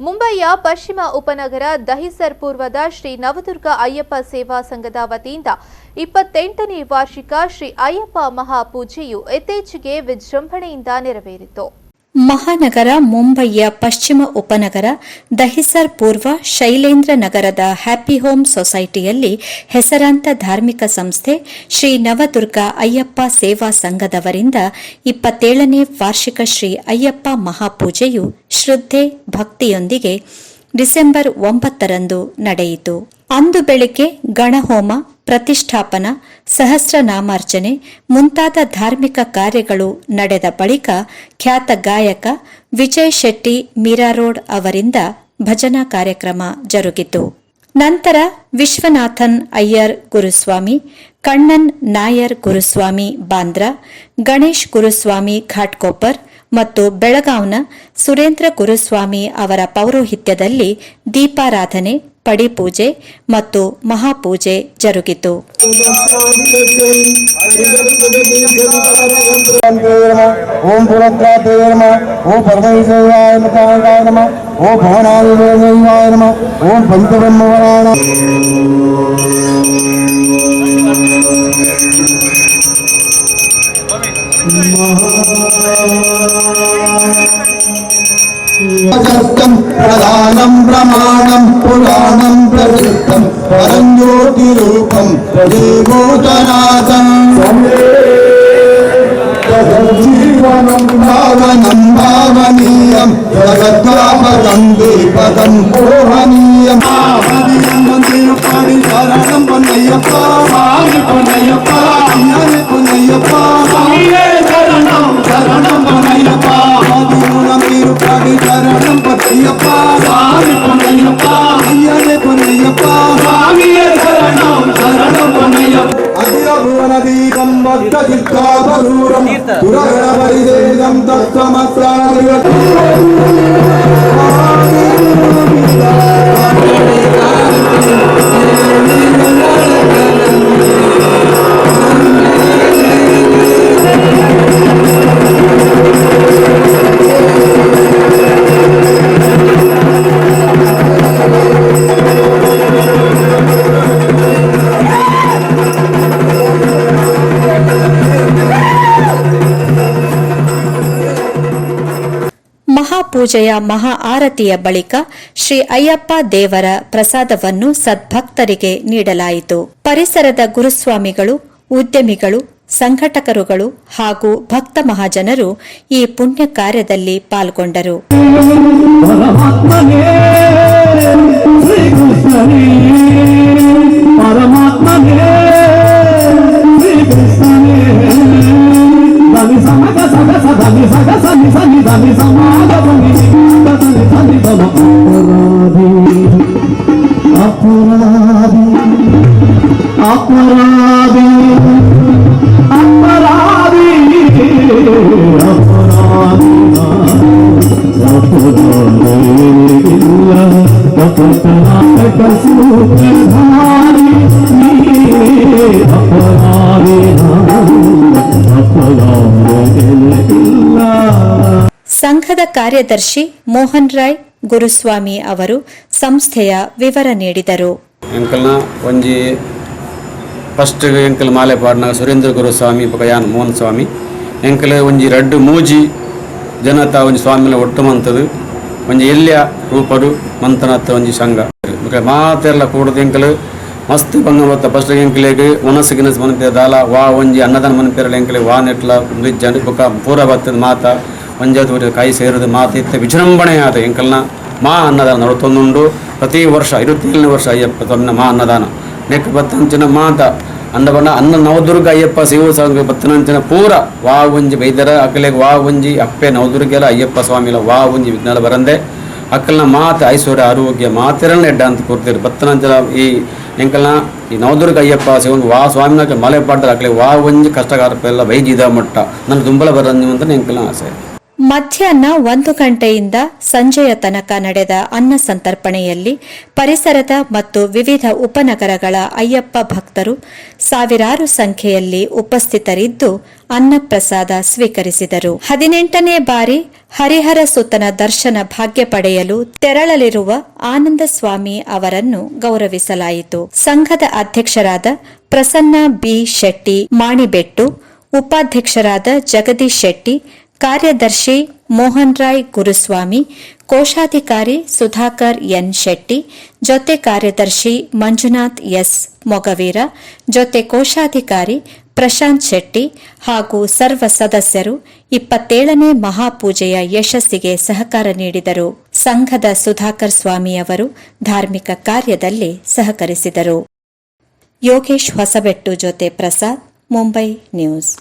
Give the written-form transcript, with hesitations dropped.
ಮುಂಬಯಿಯ ಪಶ್ಚಿಮ ಉಪನಗರ ದಹಿಸರ್ ಪೂರ್ವದ ಶ್ರೀ ನವದುರ್ಗ ಅಯ್ಯಪ್ಪ ಸೇವಾ ಸಂಘದ ವತಿಯಿಂದ 28ನೇ ವಾರ್ಷಿಕ ಶ್ರೀ ಅಯ್ಯಪ್ಪ ಮಹಾಪೂಜೆಯು ಇತ್ತೀಚೆಗೆ ವಿಜೃಂಭಣೆಯಿಂದ ನೆರವೇರಿತು. ಮಹಾನಗರ ಮುಂಬಯಿಯ ಪಶ್ಚಿಮ ಉಪನಗರ ದಹಿಸರ್ ಪೂರ್ವ ಶೈಲೇಂದ್ರ ನಗರದ ಹ್ಯಾಪಿ ಹೋಮ್ ಸೊಸೈಟಿಯಲ್ಲಿ ಹೆಸರಾಂತ ಧಾರ್ಮಿಕ ಸಂಸ್ಥೆ ಶ್ರೀ ನವದುರ್ಗ ಅಯ್ಯಪ್ಪ ಸೇವಾ ಸಂಘದವರಿಂದ 27ನೇ ವಾರ್ಷಿಕ ಶ್ರೀ ಅಯ್ಯಪ್ಪ ಮಹಾಪೂಜೆಯು ಶ್ರದ್ಧೆ ಭಕ್ತಿಯೊಂದಿಗೆ ಡಿಸೆಂಬರ್ 9ರಂದು ನಡೆಯಿತು. ಅಂದು ಬೆಳಿಗ್ಗೆ ಗಣಹೋಮ, ಪ್ರತಿಷ್ಠಾಪನಾ, ಸಹಸ್ರನಾಮಾರ್ಚನೆ ಮುಂತಾದ ಧಾರ್ಮಿಕ ಕಾರ್ಯಗಳು ನಡೆದ ಬಳಿಕ ಖ್ಯಾತ ಗಾಯಕ ವಿಜಯ್ ಶೆಟ್ಟಿ ಮೀರಾರೋಡ್ ಅವರಿಂದ ಭಜನಾ ಕಾರ್ಯಕ್ರಮ ಜರುಗಿತು. ನಂತರ ವಿಶ್ವನಾಥನ್ ಅಯ್ಯರ್ ಗುರುಸ್ವಾಮಿ, ಕಣ್ಣನ್ ನಾಯರ್ ಗುರುಸ್ವಾಮಿ ಬಾಂದ್ರಾ, ಗಣೇಶ್ ಗುರುಸ್ವಾಮಿ ಘಾಟ್ಕೊಪ್ಪರ್ ಮತ್ತು ಬೆಳಗಾವ್ನ ಸುರೇಂದ್ರ ಗುರುಸ್ವಾಮಿ ಅವರ ಪೌರೋಹಿತ್ಯದಲ್ಲಿ ದೀಪಾರಾಧನೆ, ಪಡಿಪೂಜೆ ಮತ್ತು ಮಹಾಪೂಜೆ ಜರುಗಿತು. ಓಂ ಪುರತ್ರಾಯ ನಮಃ, ಓಂ ಪರಮೇಶ್ವರಾಯ ನಮಃ, ಓಂ ಭವನಾಯ ನಮಃ, ಓಂ ಪಂಚಬ್ರಹ್ಮವರಾಣ प्रधानं प्रमाणं पुराणं प्रसिद्धं परं ज्योतिरूपं देवोतनाथं जीवनं भावनं भावनीयं जगद्वापदं दीपदं मोहनीयं शरणं पुनय्यप्प स्वामी पुनय्यप्प अय्यने पुनय्यप्प शरणं शरणं पुनय्यप्प आदिमूलं तिरुपति शरणं पुनय्यप्प स्वामी पुनय्यप्प अय्यने पुनय्यप्प स्वामी शरणं शरणं पुनय्यप्प अदिभुवनदीपं भक्तचित्तापरूरं पुरगणपरिदेशं तत्त्वमस्तादिवत् ಮಹಾಪೂಜೆಯ ಮಹಾ ಆರತಿಯ ಬಳಿಕ ಶ್ರೀ ಅಯ್ಯಪ್ಪ ದೇವರ ಪ್ರಸಾದವನ್ನು ಸದ್ಭಕ್ತರಿಗೆ ನೀಡಲಾಯಿತು. ಪರಿಸರದ ಗುರುಸ್ವಾಮಿಗಳು, ಉದ್ಯಮಿಗಳು, ಸಂಘಟಕರುಗಳು ಹಾಗೂ ಭಕ್ತ ಮಹಾಜನರು ಈ ಪುಣ್ಯ ಕಾರ್ಯದಲ್ಲಿ ಪಾಲ್ಗೊಂಡರು. ಸಂಘದ ಕಾರ್ಯದರ್ಶಿ ಮೋಹನ್ ರಾಯ್ ಗುರುಸ್ವಾಮಿ ಅವರು ಸಂಸ್ಥೆಯ ವಿವರ ನೀಡಿದರು. ಎಂಕಲ್ನ ಒಂಜಿ ಫಸ್ಟ್ ಎಂಕಲ್ ಮಾಲೆ ಪಾಡ್ನ ಸುರೇಂದ್ರ ಗುರುಸ್ವಾಮಿ ಪಕಯಾನ್ ಮೋಹನ್ ಸ್ವಾಮಿ ಎಂಕಲ್ ಒಂಜಿ ರಡ್ಡು ಮೂಜಿ ಜನತ ಒಂಜಿ ಸ್ವಾಮಿನ ಒಟ್ಟು ಮಂತದು ಒಂಜಿ ಎಲ್ಯ ರೂಪಡು ಮಂತನತ್ತ ಒಂಜಿ ಸಂಘ ಮಾತೆಲ್ಲ ಕೂಡದು ಎಂಕಲ್ ಮಸ್ತ್ ಬಂಗ ಬತ್ತ ಫಸ್ಟ್ ಎಂಕಲಿಗೆ ಮನಸ್ಸು ಗಿನಸ್ ಮನಪೇರ ದಾಲ ವಾ ಒಂಜಿ ಅನ್ನದಾನ ಮನಪೇರಲ್ಲ ಎಂಕಲಿಗೆ ವಾ ನೆಟ್ಲ ಜನ ಬುಕ್ಕ ಪೂರ ಬತ್ತದ ಮಾತ ಒಂಜಾದ ಕೈ ಸೇರಿದ ಮಾತು ಇತ್ತ ವಿಜೃಂಭಣೆ ಆದ ಎಂಕಲ್ನ ಮಾ ಅನ್ನದಾನ ನಡತೊಂದುಂಡು ಪ್ರತಿ ವರ್ಷ 27ನೇ ವರ್ಷ ಅಯ್ಯಪ್ಪ ತಮ್ಮನ ಮಾ ಅನ್ನದಾನ ನೆಕ್ ಬತ್ತಂಚಿನ ಮಾತ ಅಂದಬಣ್ಣ ಅನ್ನ ನವದುರ್ಗ ಅಯ್ಯಪ್ಪ ಶಿವ ಸಂಘ ಬತ್ತನಂಚಿನ ಪೂರ ವಾ ಒಂಜಿ ಬೈದರ ಅಕ್ಕಲಿಗೆ ವಾ ಒಂಜಿ ಅಪ್ಪೆ ನವದುರ್ಗೆಲ್ಲ ಅಯ್ಯಪ್ಪ ಸ್ವಾಮಿಲ ವಾ ಒಂಜಿ ವಿಜ್ಞಾನ ಬರಂದೆ ಅಕ್ಕಲ್ನ ಮಾತು ಐಶ್ವರ್ಯ ಆರೋಗ್ಯ ಮಾತೆರನ್ನ ಎಡ್ಡ ಅಂತ ಕೊಡ್ತೀರಿ ಬತ್ತನಂಚಿನ ಈ ಎಂಕಲ್ನ ಈ ನವದುರ್ಗ ಅಯ್ಯಪ್ಪ ಶಿವಂಗ ವಾ ಸ್ವಾಮಿನ ಮಲೆ ಪಾಡ್ತಾರೆ ಅಕ್ಕಲಿಗೆ ವಾ ಒಂಜಿ ಕಷ್ಟಗಾರ ಎಲ್ಲ ಬೈಜಿದ ಮಟ್ಟ ನನ್ನ ದುಂಬಲ ಬರಂಜು ಅಂತ ಎಂಕಲ್ನ ಆಸೆ. ಮಧ್ಯಾಹ್ನ 1 ಗಂಟೆಯಿಂದ ಸಂಜೆಯ ತನಕ ನಡೆದ ಅನ್ನ ಸಂತರ್ಪಣೆಯಲ್ಲಿ ಪರಿಸರದ ಮತ್ತು ವಿವಿಧ ಉಪನಗರಗಳ ಅಯ್ಯಪ್ಪ ಭಕ್ತರು ಸಾವಿರಾರು ಸಂಖ್ಯೆಯಲ್ಲಿ ಉಪಸ್ಥಿತರಿದ್ದು ಅನ್ನಪ್ರಸಾದ ಸ್ವೀಕರಿಸಿದರು. 18ನೇ ಬಾರಿ ಹರಿಹರ ಸುತನ ದರ್ಶನ ಭಾಗ್ಯ ಪಡೆಯಲು ತೆರಳಲಿರುವ ಆನಂದ ಸ್ವಾಮಿ ಅವರನ್ನು ಗೌರವಿಸಲಾಯಿತು. ಸಂಘದ ಅಧ್ಯಕ್ಷರಾದ ಪ್ರಸನ್ನ ಬಿ ಶೆಟ್ಟಿ ಮಾಣಿಬೆಟ್ಟು, ಉಪಾಧ್ಯಕ್ಷರಾದ ಜಗದೀಶ್ ಶೆಟ್ಟಿ, ಕಾರ್ಯದರ್ಶಿ ಮೋಹನ್ ರಾಯ್ ಗುರುಸ್ವಾಮಿ, ಕೋಶಾಧಿಕಾರಿ ಸುಧಾಕರ್ ಎನ್ ಶೆಟ್ಟಿ, ಜೊತೆ ಕಾರ್ಯದರ್ಶಿ ಮಂಜುನಾಥ್ ಎಸ್ ಮೊಗವೀರ, ಜೊತೆ ಕೋಶಾಧಿಕಾರಿ ಪ್ರಶಾಂತ್ ಶೆಟ್ಟಿ ಹಾಗೂ ಸರ್ವ ಸದಸ್ಯರು 27ನೇ ಮಹಾಪೂಜೆಯ ಯಶಸ್ಸಿಗೆ ಸಹಕಾರ ನೀಡಿದರು. ಸಂಘದ ಸುಧಾಕರ್ ಸ್ವಾಮಿಯವರು ಧಾರ್ಮಿಕ ಕಾರ್ಯದಲ್ಲಿ ಸಹಕರಿಸಿದರು. ಯೋಗೇಶ್ ಹೊಸಬೆಟ್ಟು ಜೊತೆ ಪ್ರಸಾದ್, ಮುಂಬೈ ನ್ಯೂಸ್.